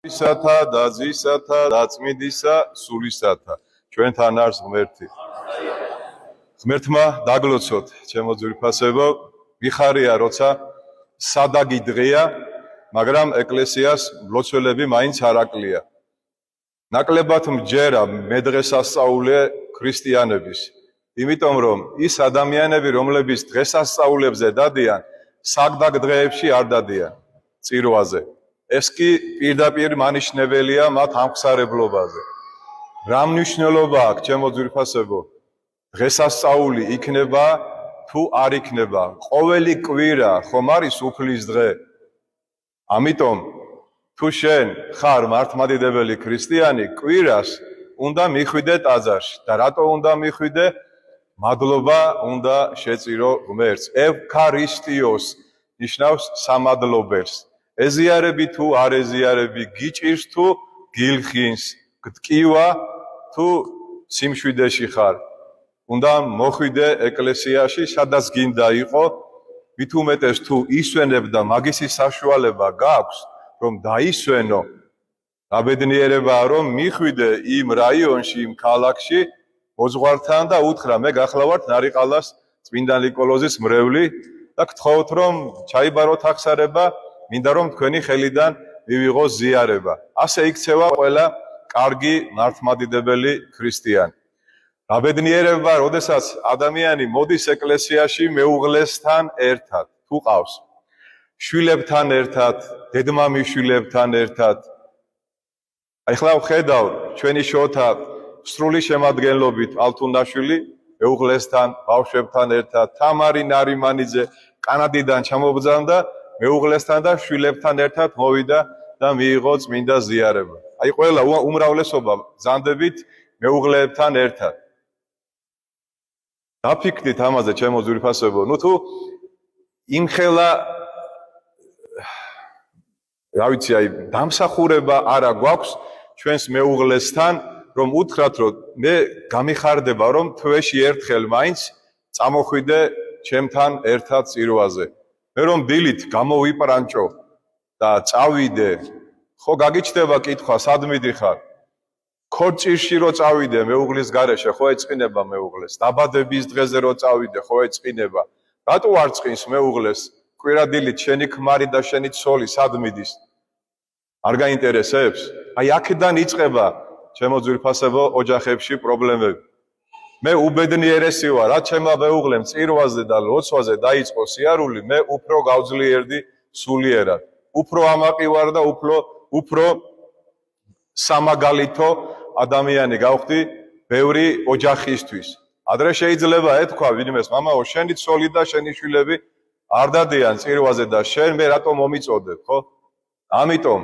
ისათა და ძისათა და წმინდისა სულისათა ჩვენთან არის ღმერთი. ღმერთმა დაგლოცოთ, ჩემო ძვირფასებო, მიხარია, როცა სადაგი დღეა, მაგრამ ეკლესიას მლოცველები მაინც არ აკლია. ნაკლებად მჯერა მე დღესასწაულე ქრისტიანების, იმიტომ რომ ის ადამიანები, რომლებიც დღესასწაულებზე დადიან, საგდაგ დღეებში არ დადიან წირვაზე. ეს კი პირდაპირ მანიშნებელია მათ ამხსარებლობაზე. რა მნიშვნელობა აქვს, ჩემო ძვირფასებო? დღესასწაული იქნება თუ არ იქნება? ყოველი კვირა ხომ არის უფლის დღე? ამიტომ თუ შენ ხარ მართლმადიდებელი ქრისტიანი, კვირას უნდა მიხვიდე ტაძარში. და რატო უნდა მიხვიდე? მადლობა უნდა შეწირო ღმერთს. ევქარისტიოს ნიშნავს სამადლობელს. ეზიარები თუ არ ეზიარები, გიჭირს თუ გილხინს, გტკივა თუ სიმშვიდეში ხარ. უნდა მოხვიდე ეკლესიაში, სადაც გინდა იყო, მით უმეტეს თუ ისვენებ და მაგისი საშუალება გაქვს, რომ დაისვენო, გაბედნიერებაა, რომ მიხვიდე იმ რაიონში, იმ ქალაქში, მოძღვართან და უთხრა, მე გახლავართ ნარიყალას წმინდა ნიკოლოზის მრევლი და გთხოვთ, რომ ჩაიბაროთ აღსარება, მინდა რომ თქვენი ხელიდან მივიღო ზიარება. ასე იქცევა ყველა კარგი მართლმადიდებელი ქრისტიანი. გაბედნიერება, როდესაც ადამიანი მოდის ეკლესიაში მეუღლესთან ერთად, თუ ყავს, შვილებთან ერთად, დედმამიშვილებთან ერთად. ახლა ვხედავ ჩვენი შოთა სრული შემადგენლობით ალთუნაშვილი მეუღლესთან, ბავშვებთან ერთად, თამარი ნარიმანიძე კანადიდან ჩამობრძანდა მეუღლესთან და შვილებთან ერთად მოვიდა და მიიღო წმინდა ზიარება. აი ყველა უმრავლესობა ბრძანდებით მეუღლეებთან ერთად. დაფიქრდით ამაზე, ჩემო ძვირფასებო, ნუ თუ იმხელა რა ვიცი, აი დამსახურება არა გვაქვს ჩვენს მეუღლესთან, რომ უთხრათ, რომ მე გამიხარდება, რომ თვეში ერთხელ მაინც წამოხვიდე ჩემთან ერთად წირვაზე. მე რომ დილით გამოვიპრანჭო და წავიდე, ხო გაგიჩნდება კითხვა, სად მიდიხარ? ქორწილში რო წავიდე მეუღლის გარეშე, ხო ეწყინება მეუღლეს. დაბადების დღეზე რო წავიდე, ხო ეწყინება. რატო არ წqინს მეუღლეს? კვირადილით შენი ქმარი და შენი ცოლი სად მიდის? არ გაინტერესებს? აი აქედან იწყება, ჩემო ძვირფასებო, ოჯახებში პრობლემები. მე უბედნიერესი ვარ, რაც ჩემმა მეუღლემ წირვაზე და ლოცვაზე დაიწყო სიარული, მე უფრო გავძლიერდი სულიერად. უფრო ამაყი ვარ და უფრო სამაგალითო ადამიანი გავხდი ბევრი ოჯახისთვის. ადრე შეიძლება ეთქვა ვინმეს, მამაო, შენი ცოლი და შენი შვილები არ დადიან წირვაზე და შენ მე რატო მომიწოდებ, ხო? ამიტომ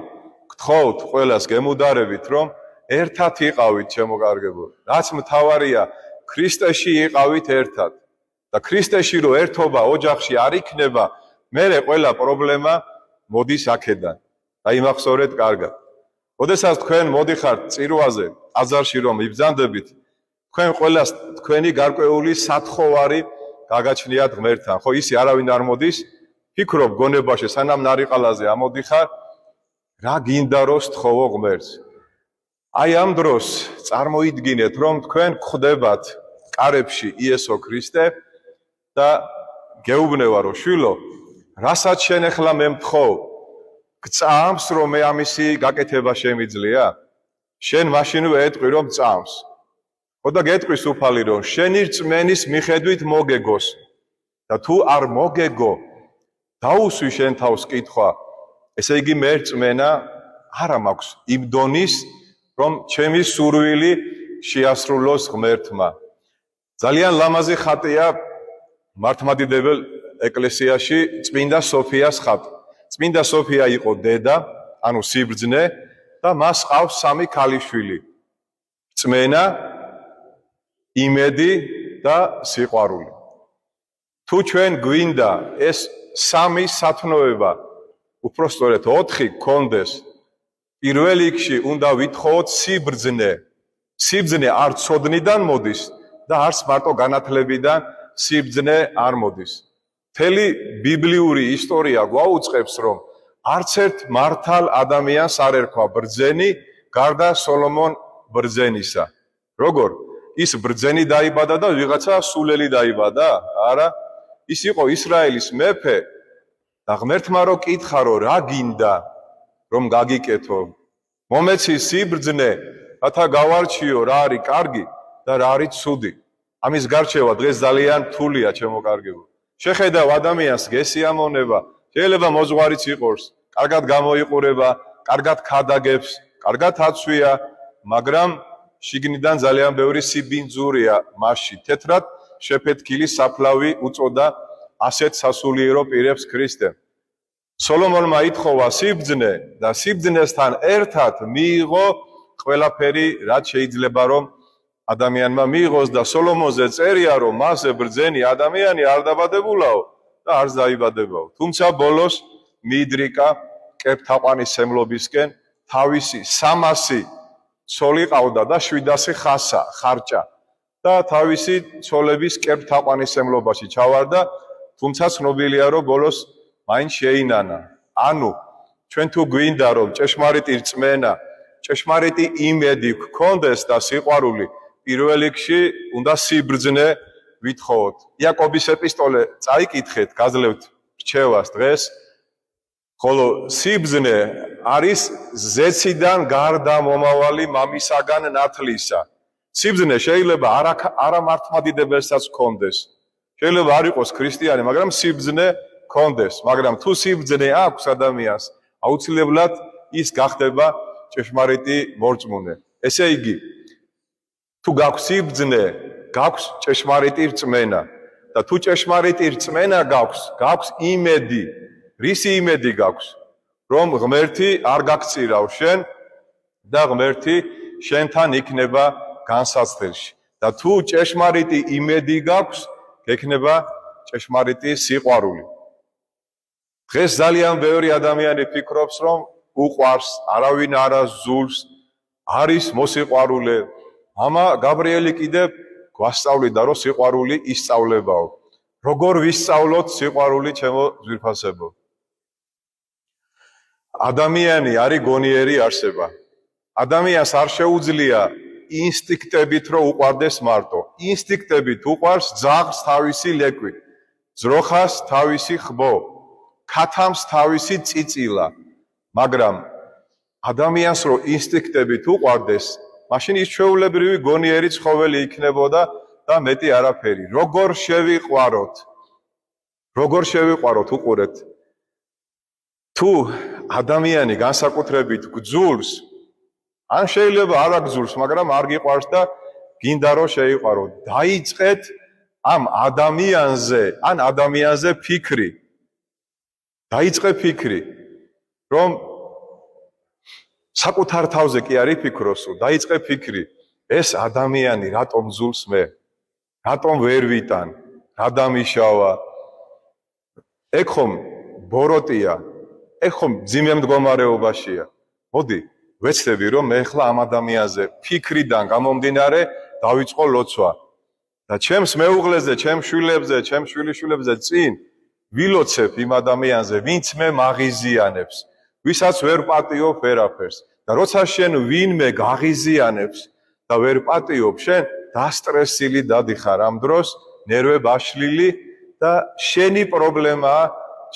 გთხოვთ ყველას, გემუდარებით, რომ ერთად იყავით, ჩემო კარგებო. რაც მთავარია, ქრისტეში იყავით ერთად. და ქრისტეში რო ერთობა ოჯახში არ იქნება, მერე ყველა პრობლემა მოდის აქედან. და იმახსოვრეთ კარგად. როდესაც თქვენ მოდიხართ წირვაზე, ტაძარში რომ იბრძანდებით, თქვენ ყველას თქვენი გარკვეული სათხოვარი გაგაჩნიათ ღმერთთან. ხო, ისი არავინ არ მოდის, ფიქრობ გონებაში, სანამ ნარიყალაზე ამოდიხარ, რა გინდა რომ სთხოვო ღმერთს. აი ამ დროს წარმოიდგინეთ, რომ თქვენ გხვდებათ კარებში იესო ქრისტე და გეუბნება, რომ შვილო, რასაც შენ ახლა მე მთხოვ, გწამს, რომ მე ამისი გაკეთება შემიძლია? შენ მაშინვე ეტყვი, რომ წამს. ხო და გეტყვის უფალი, რომ შენი რწმენის მიხედვით მოგეგოს. და თუ არ მოგეგო, დაუსვი შენ თავს კითხვა. ესე იგი მე რწმენა არა მაქვს იმ დონის, რომ ჩემი სურვილი შეასრულოს ღმერთმა. ძალიან ლამაზი ხატია მართლმადიდებელ ეკლესიაში წმინდა სოფიას ხატი. წმინდა სოფია იყო დედა, ანუ სიბრძნე და მას ყავს 3 ქალიშვილი. რწმენა, იმედი და სიყვარული. თუ ჩვენ გვინდა ეს 3 სათნოება, უпростоრეთ 4 გქონდეს, პირველ რიგში უნდა ვითხოვოთ სიბრძნე. სიბრძნე არ ცოდნიდან მოდის და არც მარტო განათლებიდან სიბრძნე არ მოდის. მთელი ბიბლიური ისტორია გვაუწყებს, რომ არც ერთ მართალ ადამიანს არ ერქვა ბრძენი გარდა სოლომონ ბრძენისა. როგორ? ის ბრძენი დაიბადა და ვიღაცა სულელი დაიბადა? არა. ის იყო ისრაელის მეფე და ღმერთმა რო კითხა რომ რა გინდა რომ გაგიკეთო? მომეცი სიბრძნე, რათა გავარჩიო რა არის კარგი და რა არის ცუდი. ამის გარჩევა დღეს ძალიან რთულია, ჩემო კარგებო. შეხედავ ადამიანს გესიამონება, შეიძლება მოძღვარიც იყოს, კარგად გამოიყურება, კარგად ქადაგებს, კარგად აცვია, მაგრამ შიგნიდან ძალიან ბევრი სიბინძურია მასში. თეთრად შეფეთქილი საფლავი უწოდა ასეთ სასულიერო პირებს ქრისტემ. სოლომონმა ითხოვა სიბრძნე და სიბრძნესთან ერთად მიიღო ყველაფერი, რაც შეიძლება რომ ადამიანმა მიიღოს და სოლომონზე წერია რომ მასზე ბრძენი ადამიანი არ დაბადებულაო და არც დაიბადებაო. თუმცა ბოლოს მიიდრიკა კეფთაყვანისმცემლობისკენ თავისი 300 ცოლი ყავდა და 700 ხასა ხარჭა და თავისი ცოლების კეფთაყვანისმცემლობაში ჩავარდა, თუმცა ცნობილია რომ ბოლოს მაინც შეინანა. ანუ ჩვენ თუ გვინდა რომ ჭეშმარიტი რწმენა, ჭეშმარიტი იმედი გქონდეს და სიყვარული, პირველ რიგში უნდა სიბრძნე ვითხოვოთ. იაკობის ეპისტოლე წაიკითხეთ, გაძლევთ რჩევას დღეს. ხოლო სიბრძნე არის ზეციდან გარდა მომავალი მამისაგან ნათლისა. სიბრძნე შეიძლება არა მართლმადიდებელსაც გქონდეს. შეიძლება არ იყოს ქრისტიანი, მაგრამ სიბრძნე გქონდეს, მაგრამ თუ სიბრძნე აქვს ადამიანს, აუცილებლად ის გახდება ჭეშმარიტი მორწმუნე. ესე იგი, თუ გაქვს სიბრძნე, გაქვს ჭეშმარიტი რწმენა და თუ ჭეშმარიტი რწმენა გაქვს იმედი. რისი იმედი გაქვს? რომ ღმერთი არ გაგწირავ შენ და ღმერთი შენთან იქნება განსაცდელში. და თუ ჭეშმარიტი იმედი გაქვს, გექნება ჭეშმარიტი სიყვარული. დღეს ძალიან ბევრი ადამიანი ფიქრობს, რომ უყვარს, არავინ არ აზულს, არის მოსიყვარულე. მამა გაბრიელი კიდე გვასწავლიდა, რომ სიყვარული ისწავლებაო. როგორ ვისწავლოთ სიყვარული, ჩემო ძვირფასებო? ადამიანი არის გონიერი არსება. ადამიანს არ შეუძლია ინსტინქტებით რომ უყვარდეს მარტო. ინსტინქტებით უყვარს ძაღლს თავისი ლეკვი, ძროხას თავისი ხბო, ქათამს თავისი წიწილა. მაგრამ ადამიანს რომ ინსტინქტებით უყვარდეს, მაშინ ის ჩვეულებრივი გონიერი ცხოველი იქნებოდა და მეტი არაფერი. როგორ შევიყვაროთ? როგორ შევიყვაროთ? უყურეთ. თუ ადამიანი განსაკუთრებით გძულს, ან შეიძლება არ აგძულს, მაგრამ არ გიყვარს და გინდა რომ შეიყვარო, დაიწყეთ ამ ადამიანზე ფიქრი. დაიწყე ფიქრი, რომ საკუთარ თავზე კი არ იფიქროსო, დაიწყე ფიქრი, ეს ადამიანი რატომ ძულს მე? რატომ ვერ ვიტან? რა დამიშავა? ეგ ხომ ბოროტია, ეგ ხომ ძიმე მდგომარეობაშია. მოდი, ვეცდები რომ მე ახლა ამ ადამიანზე ფიქრიდან გამომდინარე დავიწყო ლოცვა. და ჩემს მეუღლეზე, ჩემს შვილებზე, ჩემს შვილიშვილებზე წინ ვილოცებ იმ ადამიანზე, ვინც მე მაღიზიანებს, ვისაც ვერ პატიობ ვერაფერს. და როცა შენ ვინმე გაღიზიანებს და ვერ პატიობ, შენ დასტრესილი დადიხარ ამ დროს, ნერვე ბაშლილი და შენი პრობლემაა,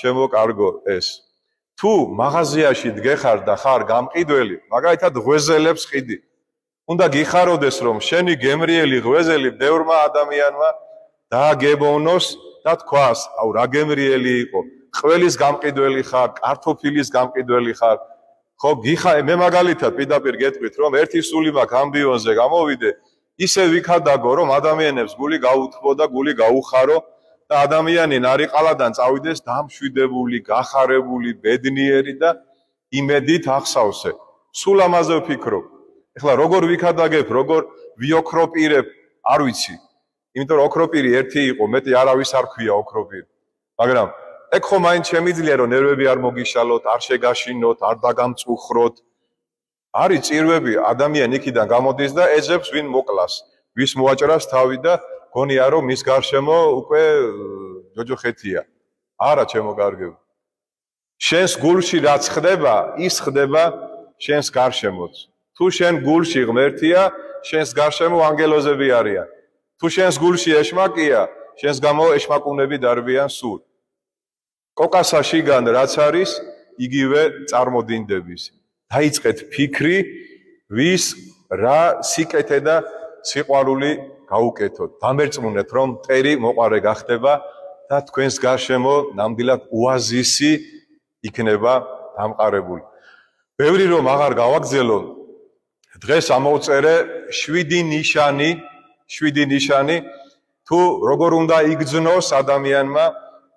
ჩემო კარგო, ეს. თუ მაღაზიაში დგეხარ და ხარ გამყიდველი, მაგალითად ღვეზელებს ყიდი. უნდა გიხაროდეს, რომ შენი გემრიელი ღვეზელი ბევრმა ადამიანმა დააგებოვნოს და თქვას, აუ რა გემრიელი იყო, ყველის გამყიდველი ხარ, კარტოფილის გამყიდველი ხარ. ხო, მე მაგალითად პირდაპირ გეტყვით, რომ ერთი სული მაქვს ამბიონზე გამოვიდე, ისე ვიქადაგო, რომ ადამიანებს გული გაუთბო და გული გაუხარო და ადამიანი ნარიყალადან წავიდეს დამშვიდებული, გახარებული, ბედნიერი და იმედით ახსავსე. სულ ამაზე ვფიქრობ. ეხლა როგორ ვიქადაგებ, როგორ ვიოქროპირებ, არ ვიცი. იმიტომ რომ ოქროპირი ერთი იყო, მეტი არავის არ ქვია ოქროპირი. მაგრამ ეგ ხომ მაინც შემიძლია რომ ნერვები არ მოგიშალოთ, არ შეგაშინოთ, არ დაგამწუხროთ. არის წირვები, ადამიანი იქიდან გამოდის და ეძებს ვინ მოკლას, ვის მოაჭრას თავი და გონია რომ მის გარშემო უკვე ჯოჯოხეთია. არა, ჩემო კარგებო. შენს გულში რაც ხდება, ის ხდება შენს გარშემოც. თუ შენ გულში ღმერთია, შენს გარშემო ანგელოზები არიან. თუ შენს გულში ეშმაკია, შენს გამო ეშმაკუნები დარბიან სულ. კოკასაშიგან რაც არის, იგივე წარმოდინდების. დაიწყეთ ფიქრი, ვის რა სიკეთე და სიყვარული გაუკეთოთ. დამერწმუნეთ, რომ მტერი მოყარე გახდება და თქვენს გარშემო ნამდვილად ოაზისი იქნება დამყარებული. ბევრი რომ აღარ გავაგზელო, დღეს ამოვწერე 7 ნიშანი, თუ როგორ უნდა იგრძნოს ადამიანმა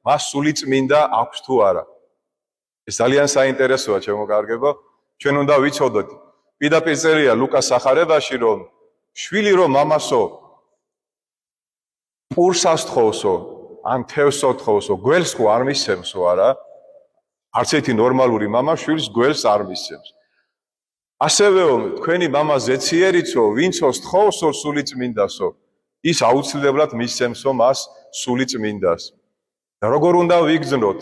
მას სულიწმინდა აქვს თუ არა. ეს ძალიან საინტერესოა, ჩემო კარგებო, ჩვენ უნდა ვიცოდოთ. პირდაპირ წერია ლუკას სახარებაში, რომ შვილი რომ მამასო პურსას თხოვსო, ან თევსო თხოვსო, გველს ხო არ მისცემსო არა? არც ერთი ნორმალური მამა შვილს გველს არ მისცემს. ასევეო, თქვენი მამა ზეციერიცო, ვინცო თხოვსო სულიწმინდასო, ის აუცილებლად მისცემსო მას სულიწმინდას. და როგორ უნდა ვიგრძნოთ?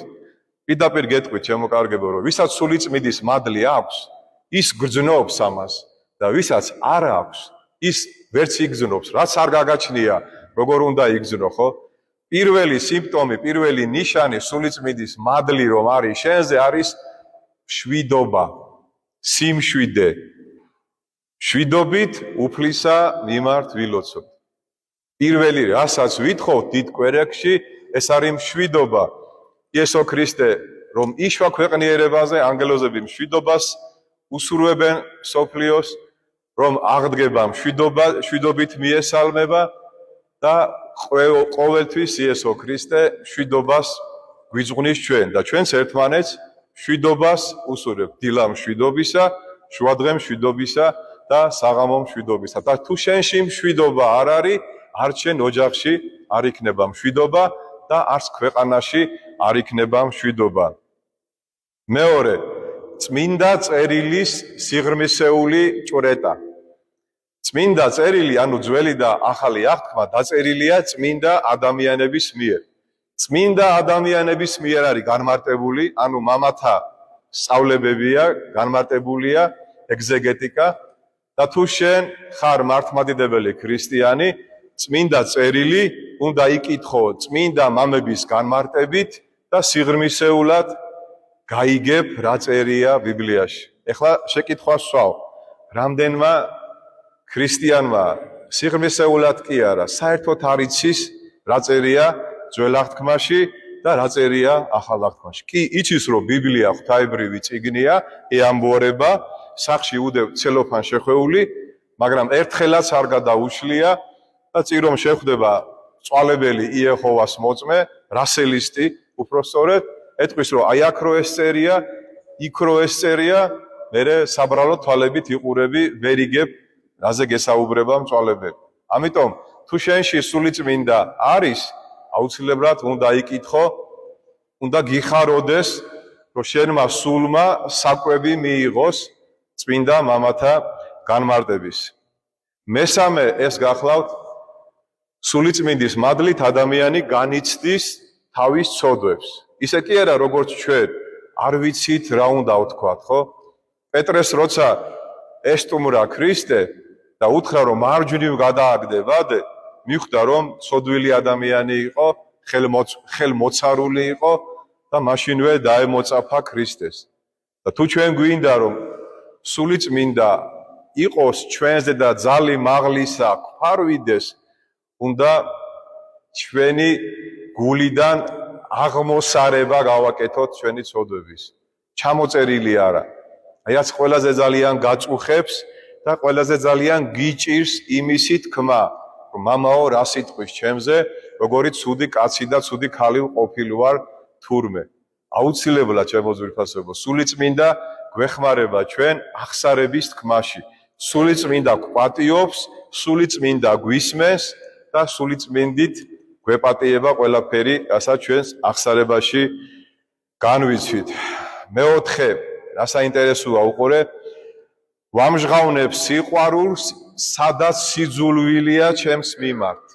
პირდაპირ გეტყვით, ჩემო კარგებო, რომ ვისაც სულიწმინდის მადლი აქვს, ის გრძნობს ამას და ვისაც არ აქვს, ის ვერც იგრძნობს, რაც არ გაგაჩნია, როგორ უნდა იგრძნო, ხო? პირველი სიმპტომი, პირველი ნიშანი სულიწმინდის მადლი რომ არის შენზე არის შვიდობა, სიმშვიდე. შვიდობით უფლისა მიმართ ვილოცოთ. პირველი რასაც ვითხოვთ დიდ კვერცხში, ეს არის მშვიდობა. იესო ქრისტე რომ იშვა ქვეყნიერებაზე, ანგელოზები მშვიდობას უსურვებენ სოფლიოს, რომ აღდგება მშვიდობით მიესალმება და ყოველთვის იესო ქრისტე მშვიდობას გვიძღვნის ჩვენ და ჩვენს ერთმანეთს მშვიდობას უსურვებთ. დილა მშვიდობისა, შუადღე მშვიდობისა და საღამო მშვიდობისა. და თუ შენში მშვიდობა არ არის, არც შენ ოჯახში არ იქნება მშვიდობა და არც ქვეყანაში არ იქნება მშვიდობა. მეორე, წმინდა წერილის სიღრმისეული ჭვრეტა. წმინდა წერილი, ანუ ძველი და ახალი აღთქმა დაწერილია წმინდა ადამიანების მიერ. წმინდა ადამიანების მიერ არის განმარტებული, ანუ მამათა სწავლებებია, განმარტებულია ეგზეგეტიკა და თუ შენ ხარ მართლმადიდებელი ქრისტიანი, წმინდა წერილი უნდა იკითხო წმინდა მამების განმარტებით და სიღრმისეულად გაიგებ რა წერია ბიბლიაში. ეხლა შეკითხვა სვავ, რამდენმა ქრისტიანმა სიღრმისეულად კი არა, საერთოდ არ იცის რა წერია ძველ აღთქმაში და რა წერია ახალ აღთქმაში. კი იცის, რომ ბიბლია ღვთაებრივი წიგნია, ეამბორება, სახში უდევ ცელოფან შეხვეული, მაგრამ ერთხელაც არ გადაუშლია და წირომ შეხვდება წვალებელი იეჰოვას მოწმე, რასელისტი, უпростоრედ, ეთქვის, რომ აი აქ რო ეს წერია, იქ რო ეს წერია, მერე საბრალო თვალებით იყურები, ვერ იგებ რაზე გესაუბრება მწვალებელი. ამიტომ თუ შენში სულიწმინდა არის, აუცილებლად უნდა იკითხო, უნდა გიხაროდეს, რომ შენმა სულმა საკვები მიიღოს წმინდა მამათა განმარტების. მესამე ეს გახლავთ, სულიწმინდის მადლით ადამიანი განიცდის თავის ცოდვებს. ისე კი არა, როგორც ჩვენ არ ვიცით რა უნდა ვთქვათ, ხო? პეტრეს როცა ესტუმრა ქრისტე და უთხრა, რომ მარჯვნივ გადააგდე ვადე, მიხვდა, რომ ცოდვილი ადამიანი იყო, ხელმოცარული იყო და მაშინვე დაემოწაფა ქრისტეს. და თუ ჩვენ გვინდა, რომ სულიწმინდა იყოს ჩვენზე და ძალი მაღლისა გვფარვიდეს, უნდა ჩვენი გულიდან აღმოსარება გავაკეთოთ ჩვენი ცოდვების. ჩამოწერილი არა. აი რაც ყველაზე ძალიან გაწუხებს და ყველაზე ძალიან გიჭირს იმისი თქმა, რომ მამაო რა სიტყვის ჩემზე, როგორი ცუდი კაცი და ცუდი ქალი ვყოფილი ვარ თურმე. აუცილებლად ჩემო ძვირფასებო, სულიწმინდა გვეხმარება ჩვენ აღსარების თქმაში. სულიწმინდა გვპატიობს, სულიწმინდა გვისმენს და სულიწმინდით გვეპატიება ყველაფერი, რასაც ჩვენს აღსარებაში განვიცვით. მეოთხე, რა საინტერესოა უყურე, ვამჟღავნებ სიყვარულს, სადაც სიძულვილია ჩემს მიმართ.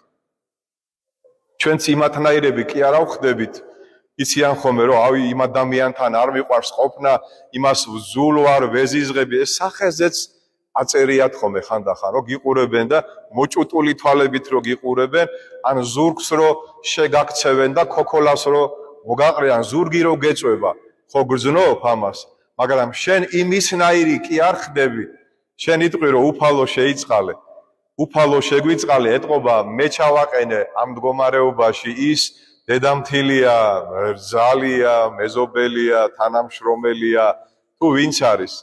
ჩვენც იმათნაირები კი არა ვხდებით, იციან ხოლმე რომ ავი იმ ადამიანთან არ მიყვარს ყოფნა, იმას ვზულვარ, ვეზიზღები, ეს სახეზეც აწერიათ ხოლმე ხანდახან, რომ გიყურებენ და მოჭუტული თვალებით რომ გიყურებენ, ან ზურგს რომ შეგაქცევენ და ქოქოლას რომ მოგაყრიან, ზურგი რომ გეწვება, ხო გრძნობ ამას, მაგრამ შენ იმისნაირი კი არ ხდები, შენ იტყვი რომ უფალო შეიწყალე, უფალო შეგვიწყალე, ეთყობა მე ჩავაყენე ამ მდგომარეობაში ის დედამთილია, რძალია, მეზობელია, თანამშრომელია, თუ ვინც არის.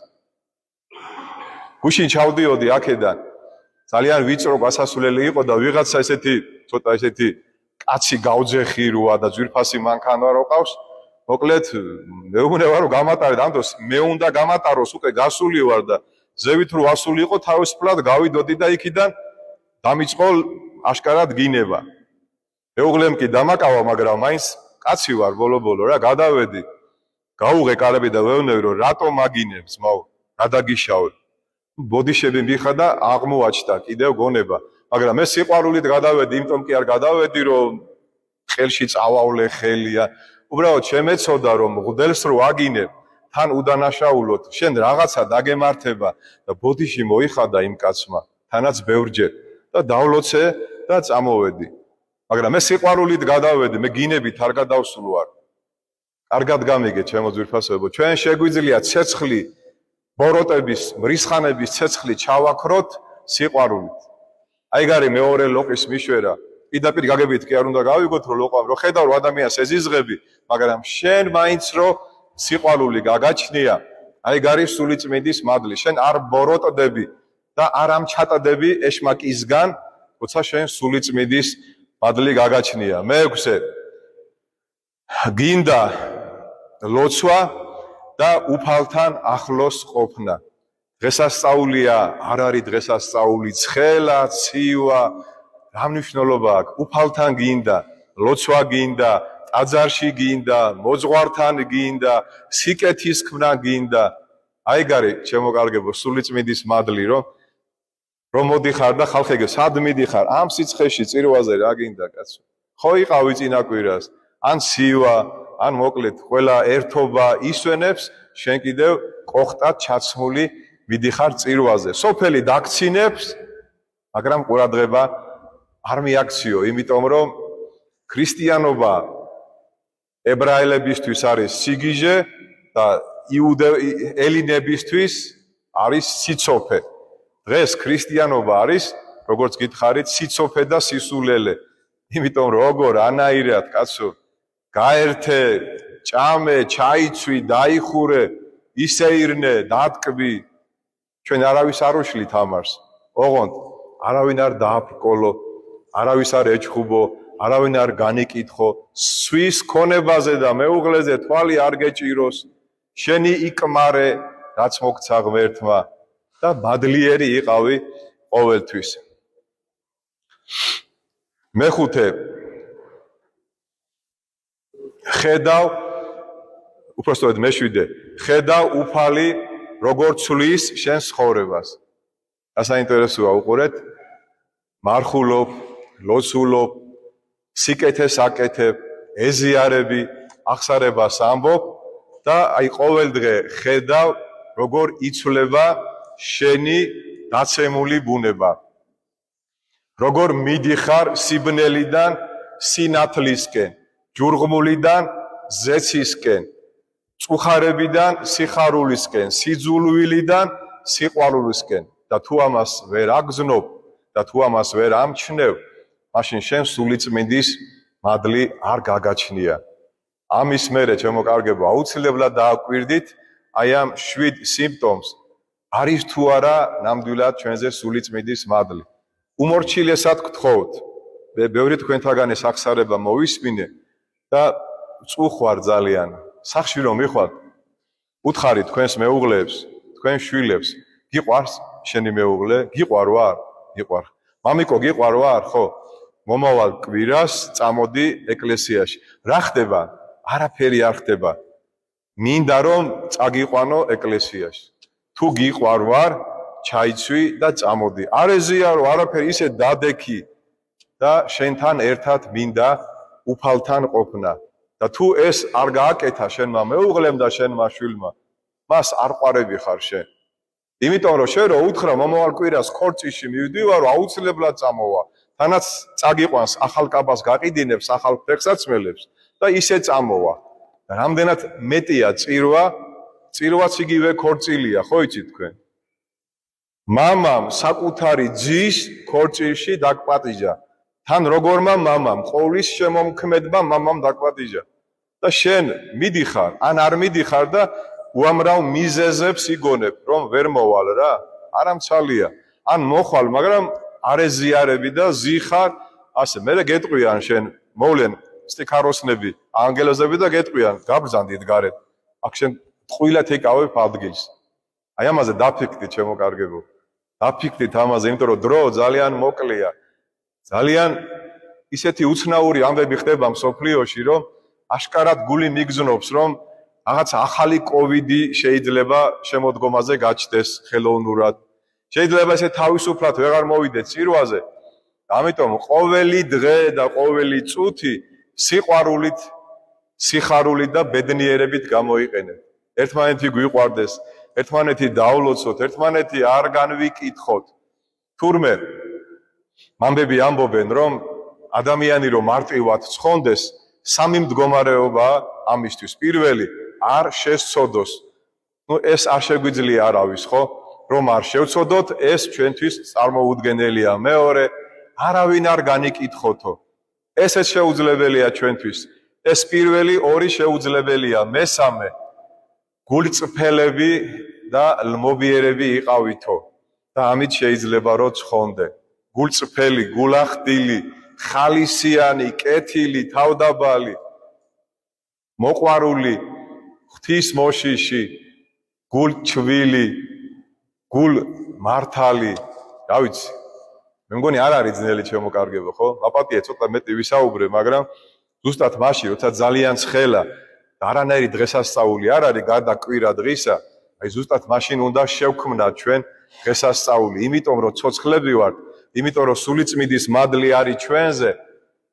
გუშინ ჩავდიოდი აქედან, ძალიან ვიწრო გასასვლელი იყო და ვიღაცა ესეთი, ცოტა ესეთი კაცი გავძეხი როა და ძვირფასი მანქანა რო ყავს, მოკლედ მეუბნება რომ გამატარეთ, ამ დროს მე უნდა გამატაროს, უკვე გასული ვარ და ზევით რო ასულიყო, თავისუფლად გავიდოდი და იქიდან დამიწყო აშკარად გინება. მეუღლემ კი დამაკავა, მაგრამ მაინც კაცი ვარ ბოლო-ბოლო რა, გადავედი. გაუღე კარები და ვეუბნები რომ რატომ აგინებს, მაო, გადაგიშავე. ბოდიშები მიხა და აღმოაჩნდა კიდევ გონება, მაგრამ მე სიყვარულით გადავედი, იმიტომ კი არ გადავედი რომ ხელში წავავლე ხელია. უბრალოდ შემეცოდა რომ მღვდელს რო აგინებ, თან უდანაშაულოდ, შენ რაღაცა დაგემართება და ბოდიში მოიხადა იმ კაცმა, თანაც ბევრჯერ და დავლოცე და წამოვედი. მაგრამ მე სიყვარულით გადავედი, მე გინებით არ გადავსულვარ. კარგად გამიგე ჩემო ძვირფასოებო, ჩვენ შეგვიძლია ცეცხლი ბოროტების, მრისხანების ცეცხლი ჩავაქროთ სიყვარულით. აი გარი მეორე ლოყის მიშვერა, პირდაპირ გაგებით კი არ უნდა გავიგოთ რომ ლოყამ რომ ხედავ რომ ადამიანს ეზიზღები, მაგრამ შენ მაინც რომ სიყვარული გაგაჩნია, აი გარი სულიწმიდის მადლი, შენ არ ბოროტდები და არ ამჩატდები ეშმაკისგან, როცა შენ სულიწმიდის მადლი გაგაჩნია. მეექვსე, გინდა ლოცვა და უფალთან ახლოს ყოფნა. დღესასწაულია, არ არის დღესასწაული, ცხელა, ცივა, რა მნიშვნელობა აქვს? უფალთან გინდა, ლოცვა გინდა, ტაძარში გინდა, მოძღვართან გინდა, სიკეთის ქმნა გინდა. აი გარი, ჩემო კარგებო, სულიწმიდის მადლი რომ მოდიხარ და ხალხი სად მიდიხარ? ამ სიცხეში წირვაზე რა გინდა კაცო? ხო იყავი წინა კვირას, ან ცივა, ან მოკლედ ყველა ერთობა ისვენებს, შენ კიდევ კოხტად ჩაცმული მიდიხარ წირვაზე. სოფელი დაგცინებს, მაგრამ ყურადღება არ მიაქციო, იმიტომ რომ ქრისტიანობა ებრაელებისთვის არის სიგიჟე და ელინებისთვის არის სიცოფე. დღეს ქრისტიანობა არის, როგორც გითხარით, სიცოფე და სისულელე. იმიტომ რომ როგორ ანაირად კაცო, გაერთე, ჭამე, ჩაიცვი, დაიხურე, ისეირნე, დატკბი. ჩვენ არავის არ უშლით ამარს. ოღონდ არავინ არ დააფრკოლო, არავის არ ეჩხუბო, არავინ არ განიკითხო, სვის ქონებაზე და მეუღლეზე თვალი არ გეჭიროს, შენი იკმარე, რაც მოგცა ღმერთმა და მადლიერი იყავი ყოველთვის. მეხუთე, ხედავ, უпростовად მეშვიდე, ხედავ უფალი როგორ ცვლის შენს ცხოვრებას. ასაინტერესოა უყურეთ, მარხულობ, ლოცულობ, სიკეთეს აკეთებ, ეზიარები, ახსარებას ამბობ და აი ყოველდღე ხედავ როგორ იცვლება შენი დაცემული ბუნება. როგორ მიდიხარ სიბნელიდან სინათლისკენ, ჯურღმულიდან ზეცისკენ, წუხარებიდან სიხარულისკენ, სიძულვილიდან სიყვარულისკენ და თუ ამას ვერ აგზნობ და თუ ამას ვერ ამჩნევ, მაშინ შენ სულიწმინდის მადლი არ გაგაჩნია. ამის მერე ჩემო კარგებო, აუცილებლად დააკვირდით აი ამ 7 სიმპტომს არის თუ არა ნამდვილად ჩვენზე სულიწმინდის მადლი. უმორჩილესად გთხოვთ, ბევრი თქვენთაგან ეს აღსარება მოვისმინე და წუხვარ ძალიან. სახში რომ მიხვალთ, უთხარით თქვენს მეუღლეებს, თქვენ შვილებს, გიყვარს შენი მეუღლე? გიყვარ ვარ? გიყვარ. მამიკო გიყვარ ვარ? ხო. მომავალ კვირას წამოდი ეკლესიაში. რა ხდება? არაფერი არ ხდება. მინდა რომ წაგიყვანო ეკლესიაში. თუ გიყვარ ვარ, ჩაიცვი და წამოდი. არ ეზიარო არაფერი, ისე დადექი და შენთან ერთად მინდა უფალთან ყოფნა და თუ ეს არ გააკეთა შენმა მეუღლემ და შენმა შვილმა, მას არ ყვარები ხარ შენ. იმიტომ რომ შენ რო უთხრა მომავალ კვირას ქორწილში მივდივარ, აუცილებლად წამოვა. თანაც წაგიყვანს ახალ კაბას გაყიდინებს, ახალ ფეხსაცმელებს და ისე წამოვა. რამდენად მეტია წირვაც იგივე ქორწილია, ხო იცით თქვენ? მამამ საკუთარი ძის ქორწილში დაგპატიჟა. თან როგორმა მამამ, ყოვლის შემომქმედმა მამამ დაგპატიჟა. და შენ მიდიხარ, ან არ მიდიხარ და უამრავ მიზეზებს იგონებ, რომ ვერ მოვალ რა? არა მცალია. ან მოხვალ, მაგრამ არ ეზიარები და ზიხარ, ასე მერე გეტყვიან შენ, მოვლენ სტიქაროსნები, ანგელოზები და გეტყვიან, გაბრძანდით გარეთ. აქ შენ ტყუილად ეკავებ ადგილს. აი ამაზე დაფიქრდით, ჩემო კარგებო. დაფიქრდით ამაზე, იმიტომ რომ დრო ძალიან მოკლეა. ძალიან ისეთი უცნაური ამბები ხდება მსოფლიოში, რომ აშკარად გული მიგზნობს, რომ რაღაც ახალი კოვიდი შეიძლება შემოდგომაზე გაჩნდეს ხელოვნურად. შეიძლება ესე თავისუფლად ვეღარ მოვიდეთ წირვაზე. ამიტომ ყოველი დღე და ყოველი წუთი სიყვარულით, სიხარულით და ბედნიერებით გამოიყენეთ. ერთმანეთი გვიყვარდეს, ერთმანეთი დაავლოცოთ, ერთმანეთი არ განვიკითხოთ. თურმე მამბები ამბობენ, რომ ადამიანი რომ მარტივად ცხონდეს, სამი მდგომარეობა ამისთვის. პირველი, არ შესწოდოს. ეს არ შეგვიძლია არავის, ხო? რომ არ შევწოდოთ, ეს ჩვენთვის წარმოუდგენელია. მეორე, არავინ არ განიკითხოთო. ესეც შეუძლებელია ჩვენთვის. ეს პირველი, ორი შეუძლებელია. მესამე, გულწრფელები და ლმობიერები იყავითო და ამით შეიძლება რომ ცხონდე. გულწრფელი, გულახდილი, ხალისიანი, კეთილი, თავდაბალი, მოყვარული, ღვთის მოშიში, გულჩვილი, გულმართალი, რა ვიცი. მე მგონი არ არის ძნელი ჩემო კარგებო, ხო? აპატია ცოტა მეტი ვისაუბრე, მაგრამ ზუსტად მაშინ, როცა ძალიან ცხელა და არანაირი დღესასწაული არ არის გარდა კვირა დღისა, აი ზუსტად მაშინ უნდა შევქმნათ ჩვენ დღესასწაული, იმიტომ რომ ცოცხლები ვართ, იმიტომ რომ სულიწმიდის მადლი არის ჩვენზე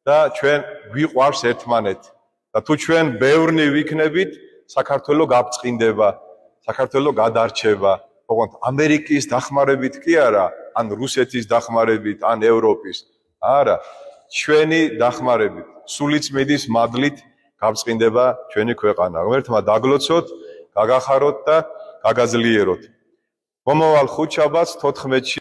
და ჩვენ გვიყვარს ერთმანეთი. და თუ ჩვენ ბევრნი ვიქნებით, საქართველო გაბწყინდება, საქართველო გადარჩება. ოღონდ ამერიკის დახმარებით კი არა, ან რუსეთის დახმარებით, ან ევროპის. არა, ჩვენი დახმარებით, სულიწმიდის მადლით გაბწყინდება ჩვენი ქვეყანა. ღმერთმა დაგლოცოთ, გაგახაროთ და გაგაძლიეროთ. მომავალ ხუთშაბათს 14-ში